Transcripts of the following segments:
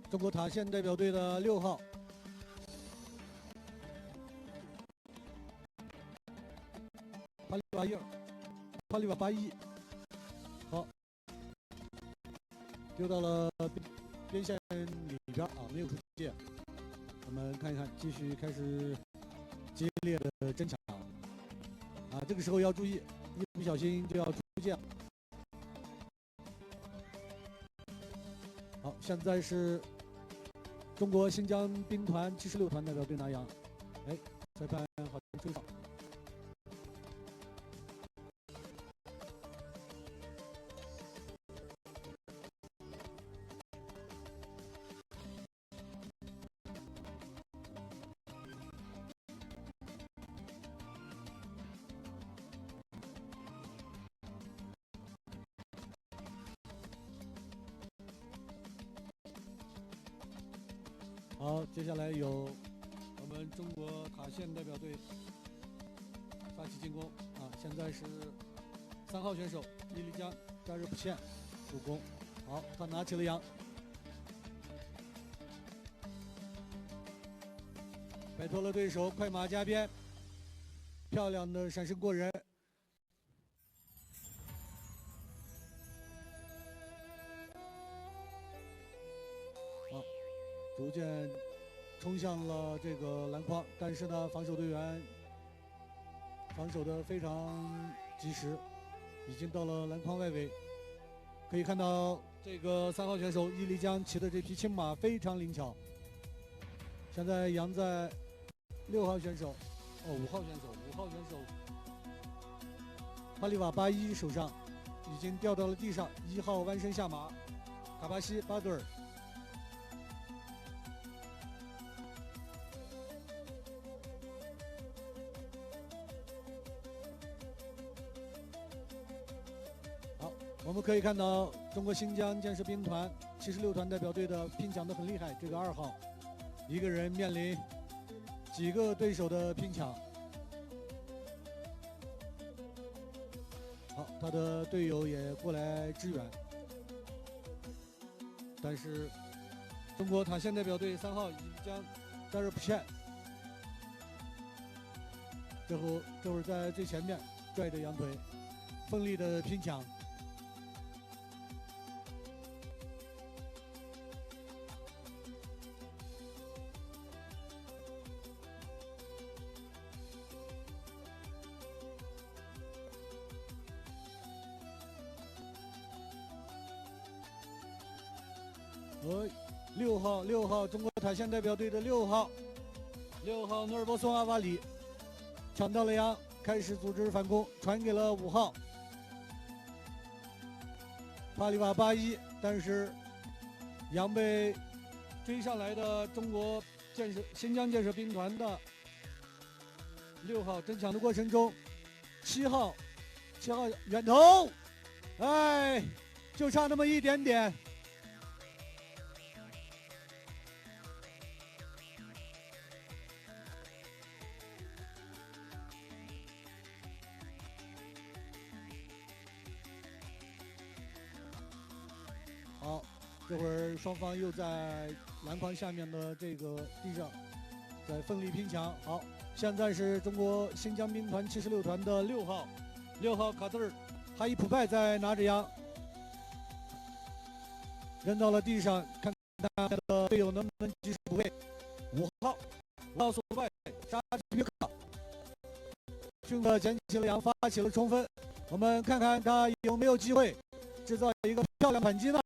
中国塔县代表队的6号。帕利瓦巴伊，好，丢到了边线里边啊，没有出界。我们看一看，继续开始激烈的争抢啊！这个时候要注意，一不小心就要出界。好，现在是中国新疆兵团76团代表队拿洋，哎，裁判好像吹哨。好，接下来有我们中国塔县代表队发起进攻啊！现在是3号选手伊丽江扎日普县助攻，好，他拿起了洋，摆脱了对手，快马加鞭，漂亮的闪身过人。好，逐渐冲向了这个篮筐，但是呢，防守队员防守的非常及时，已经到了篮筐外围。可以看到这个3号选手伊丽江骑的这匹青马非常灵巧。现在扬在6号选手，5号选手帕利瓦巴伊手上，已经掉到了地上。1号弯身下马，卡巴西巴德尔。我们可以看到中国新疆建设兵团76团代表队的拼抢得很厉害，这个2号一个人面临几个对手的拼抢。好，他的队友也过来支援，但是中国塔县代表队3号伊丽江扎日普县这会儿在最前面拽着羊腿，奋力的拼抢。6号中国塔县代表队的6号努尔波松阿瓦里抢到了羊，开始组织反攻，传给了5号帕里瓦巴伊，但是羊被追上来的中国新疆建设兵团的6号争抢的过程中，7号远投，哎，就差那么一点点。好，这会儿双方又在篮筐下面的这个地上在奋力拼抢。好，现在是中国新疆兵团76团的6号卡特尔哈伊普拜在拿着羊扔到了地上，看看他的队友能不能及时补位。5号索拜沙皮克迅速捡起了羊，发起了冲锋。我们看看他有没有机会制造一个漂亮反击呢？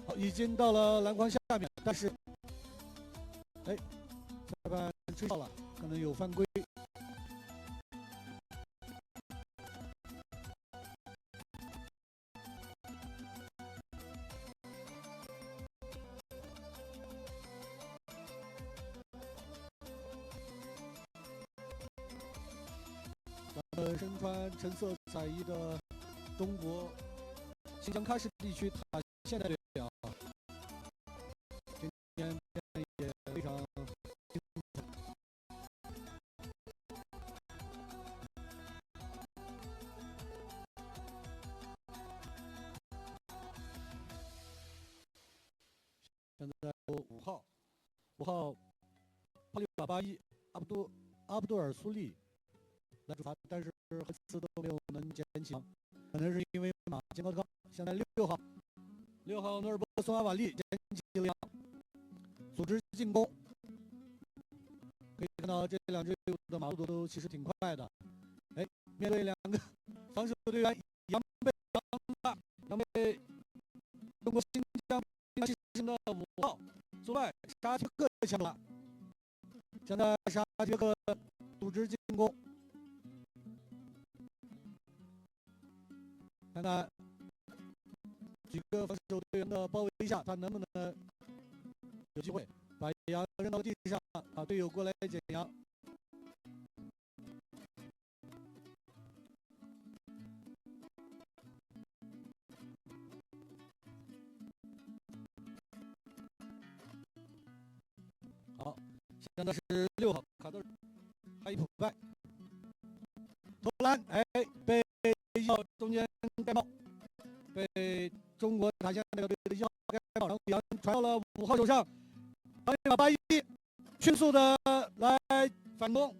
好，已经到了篮筐下面，但是，哎，裁判吹哨了，可能有犯规。身穿橙色彩衣的中国新疆喀什地区塔县代表队啊，今天也非常精彩。5号帕里瓦81阿卜杜尔苏利来主罚，但是很次都没有能捡起，可能是因为马健康。现在6号努尔波松阿瓦利捡起了羊，组织进攻。可以看到这两支队伍的马速度都其实挺快的。哎，面对2个防守队员，杨被中国新疆兵器生的5号苏拜沙提克抢了。现在沙提克组织进攻，看看几个防守队员的包围下，他能不能有机会把羊扔到地上啊？队友过来捡羊。好，现在是6号卡德尔哈伊普拜投篮，哎，被1号中间盖帽，被中国塔县那个队的1号盖帽，然后羊传到了5号手上，81迅速的来反攻，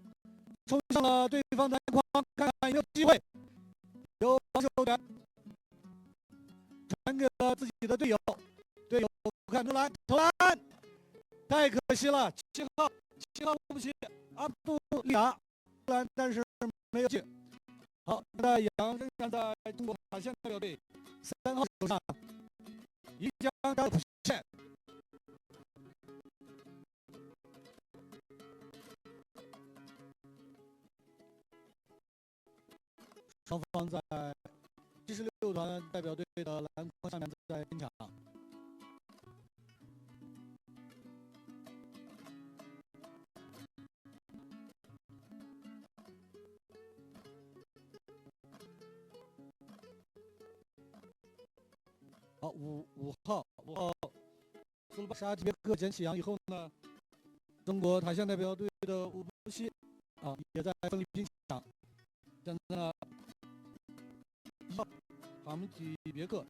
冲上了对方篮筐，看看有没有机会，有防守员传给了自己的队友，队友看投篮，太可惜了，7号对不起，阿布杜利亚投篮，但是没有进。好，现在羊仍然在中国塔县代表队3号手上，一将加普线。双方在76团代表队的篮筐下面在争抢。好，5号斯鲁巴沙提别克捡起羊以后呢，中国塔县代表队的伍布西啊也在奋力拼抢。现在呢，1号哈米提别克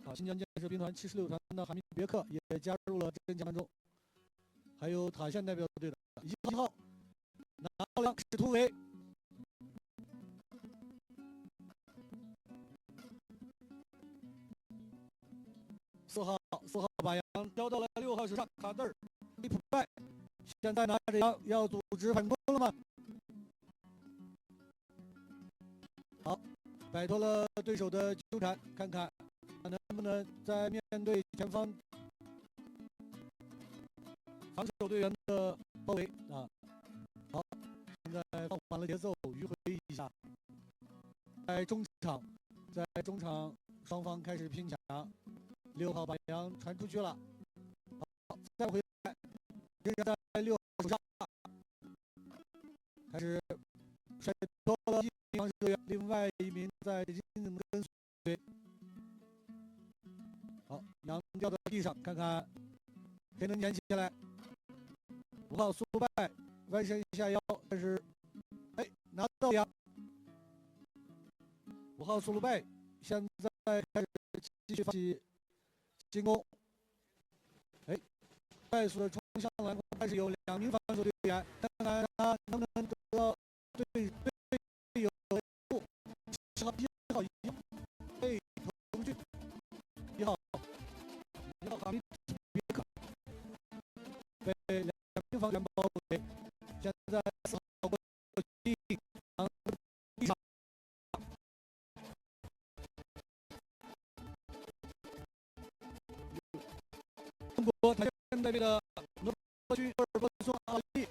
啊，新疆建设兵团76团的哈米提别克也加入了争抢当中，还有塔县代表队的1号拿到了是突围。4号把羊交到了6号手上，卡德尔伊普拜现在拿着羊要组织反攻了吗？好，摆脱了对手的纠缠，看看他能不能在面对前方防守队员的包围啊。好，现在放缓了节奏，迂回一下，在中场双方开始拼抢。6号把羊传出去了，好，再回来，仍然在6号手上，开始甩脱了一名防守队员，另外1名在紧紧跟随。好，羊掉到地上，看看谁能捡起来。5号苏拜弯身下腰，但是拿到羊。5号苏鲁拜现在开始继续发起进攻，快速的冲向篮筐，但是有2名防守队员，看看他能不能得到队友的护。1号被投出去，1号哈米别克被2名防守员包围，现在4号过去地上。中国塔县代表的罗伯区厄尔波松阿利，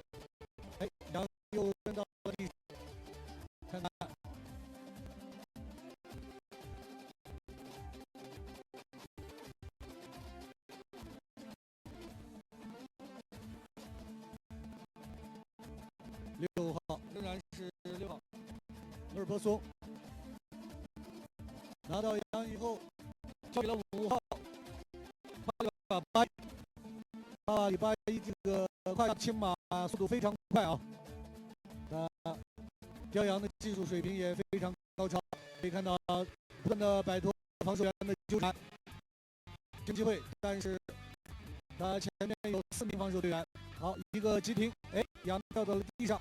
羊又跟到了地上，看看6号仍然是6号厄尔波松，拿到羊以后交给了5号巴里巴伊，这个快骑马速度非常快啊！刁羊的技术水平也非常高超，可以看到不断的摆脱防守员的纠缠，有机会，但是他前面有4名防守队员，好，一个急停，哎，杨掉到了地上。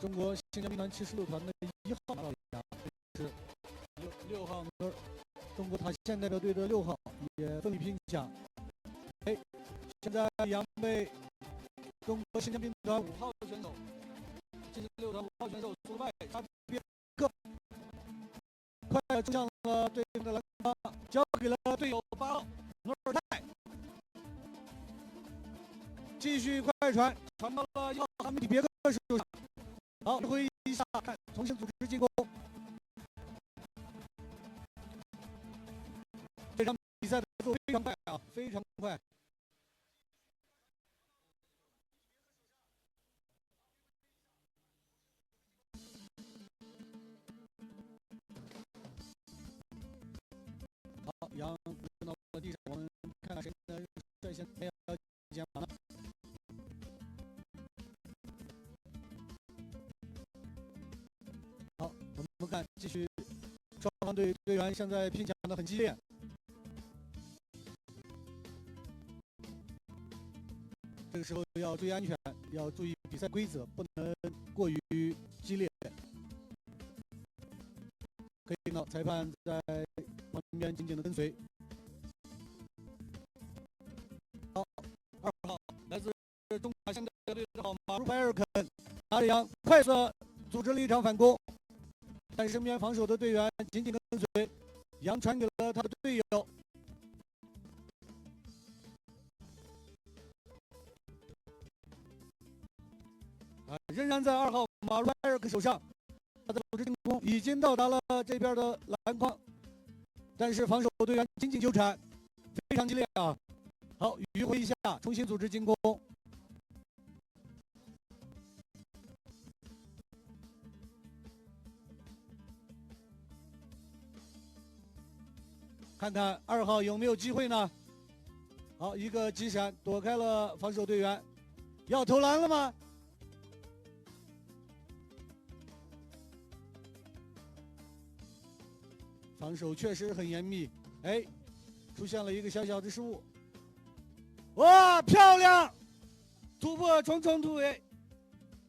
中国新疆兵团76团的1号拿到杨，是6号那中国塔县代表队的6号也奋力拼抢。哎，现在杨被中国新疆兵团5号选手76团5号选手苏拜差别个，快冲向了对面的篮筐，交给了队友8号努尔泰，继续快传到了1号哈梅蒂别克手上。好，回一下，看重新组织进攻。这场比赛的节奏非常快啊，非常快。好，杨扔到了地上，我们看看谁能率先要肩膀呢？好，我们看继续，双方队员现在拼抢的很激烈。这个时候要注意安全，要注意比赛规则，不能过于激烈。可以看到裁判在旁边紧紧的跟随。好，2号来自中塔县代表队的马鲁埃尔肯，拿着杨快速组织了一场反攻，但身边防守的队员紧紧跟随，杨传给了他的队友。仍然在2号马鲁埃尔克手上，他的组织进攻已经到达了这边的篮筐，但是防守队员紧紧纠缠，非常激烈啊！好，迂回一下，重新组织进攻。看看2号有没有机会呢？好，一个急闪躲开了防守队员，要投篮了吗？防守确实很严密，哎，出现了一个小小的失误。哇，漂亮！突破重重突围，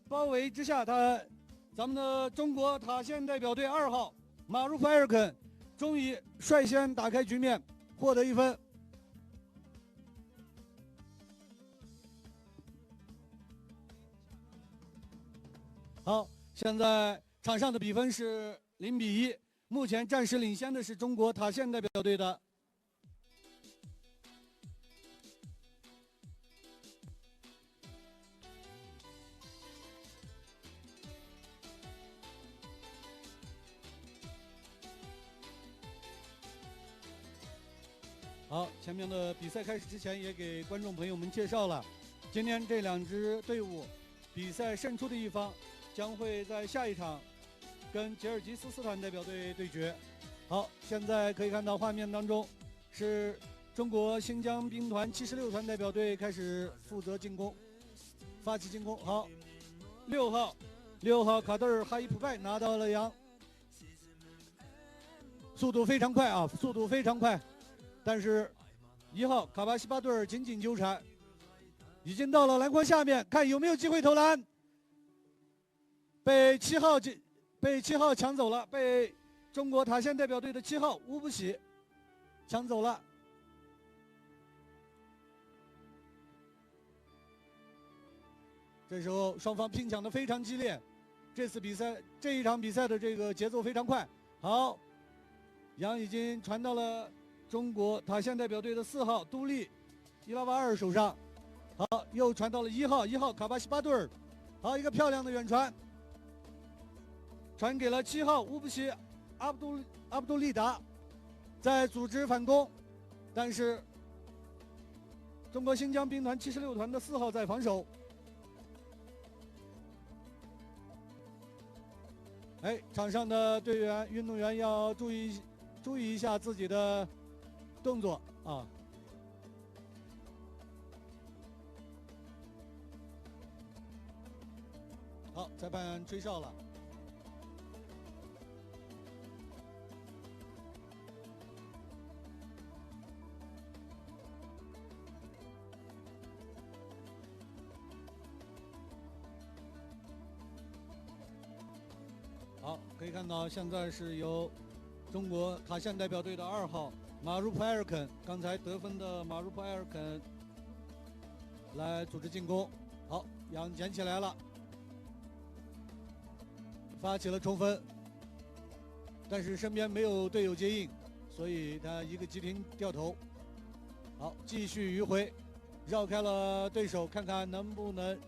包围之下，咱们的中国塔县代表队2号马鲁夫埃尔肯终于率先打开局面，获得1分。好，现在场上的比分是0比1。目前暂时领先的是中国塔县代表队的。好，前面的比赛开始之前也给观众朋友们介绍了，今天这2支队伍比赛胜出的一方将会在下一场跟吉尔吉斯斯坦代表队对决。好，现在可以看到画面当中是中国新疆兵团76团代表队开始负责进攻，发起进攻。好，6号卡德尔哈伊普拜拿到了杨，速度非常快啊，速度非常快，但是1号卡巴西巴顿尔紧紧纠缠，已经到了篮筐下面，看有没有机会投篮，被7号抢走了，被中国塔县代表队的7号乌布喜抢走了。这时候双方拼抢的非常激烈，这一场比赛的这个节奏非常快。好，杨已经传到了中国塔县代表队的4号杜丽伊拉瓦尔手上。好，又传到了1号卡巴西巴顿尔。好，一个漂亮的远传，传给了7号乌布西阿卜杜利达，在组织反攻，但是中国新疆兵团76团的4号在防守。哎，场上的队员、运动员要注意一下自己的动作啊。好，裁判吹哨了。好，可以看到现在是由中国塔县代表队的2号马如普埃尔肯，刚才得分的马如普埃尔肯来组织进攻。好，杨捡起来了，发起了冲分，但是身边没有队友接应，所以他一个急停掉头。好，继续迂回，绕开了对手，看看能不能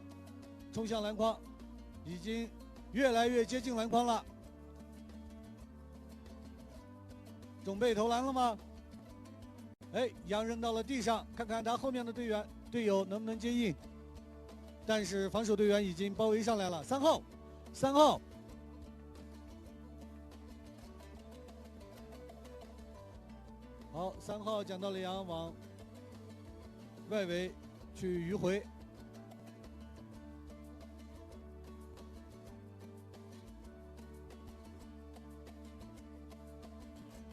冲向篮筐，已经越来越接近篮筐了。准备投篮了吗？哎，杨扔到了地上，看看他后面的队友能不能接应。但是防守队员已经包围上来了。3号，好，3号捡到了杨，往外围去迂回。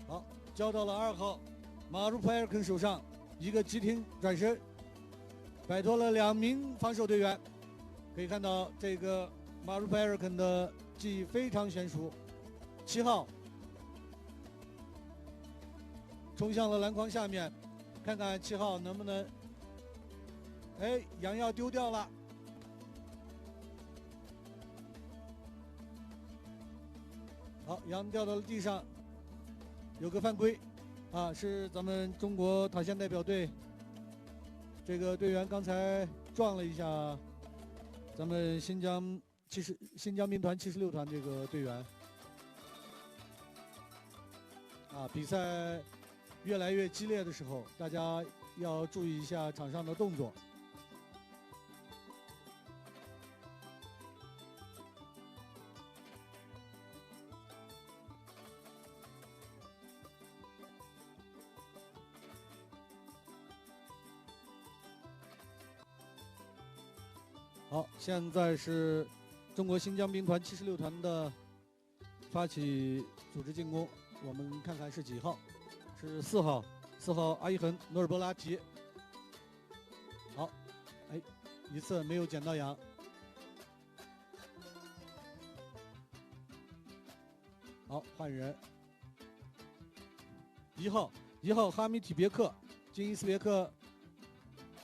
好，交到了2号马如普埃尔肯手上，一个急停转身，摆脱了2名防守队员。可以看到这个马如普埃尔肯的技艺非常娴熟。7号冲向了篮筐下面，看看7号能不能。哎，杨要丢掉了。好，杨掉到了地上，有个犯规，啊，是咱们中国塔县代表队这个队员刚才撞了一下咱们新疆兵团76团这个队员。啊，比赛越来越激烈的时候，大家要注意一下场上的动作。好，现在是中国新疆兵团76团的发起组织进攻，我们看看是几号？是4号，4号阿伊恒努尔波拉提。好，哎，一次没有捡到杨。好，换人。1号哈米体别克，金伊斯别克。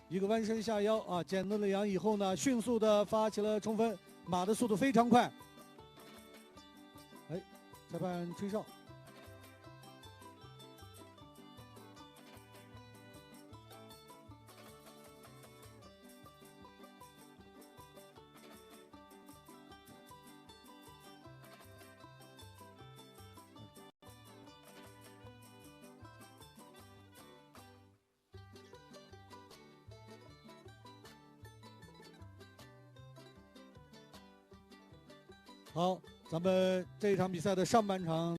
一个弯身下腰啊，捡到了杨以后呢，迅速的发起了冲分，马的速度非常快。哎，裁判吹哨。好，咱们这一场比赛的上半场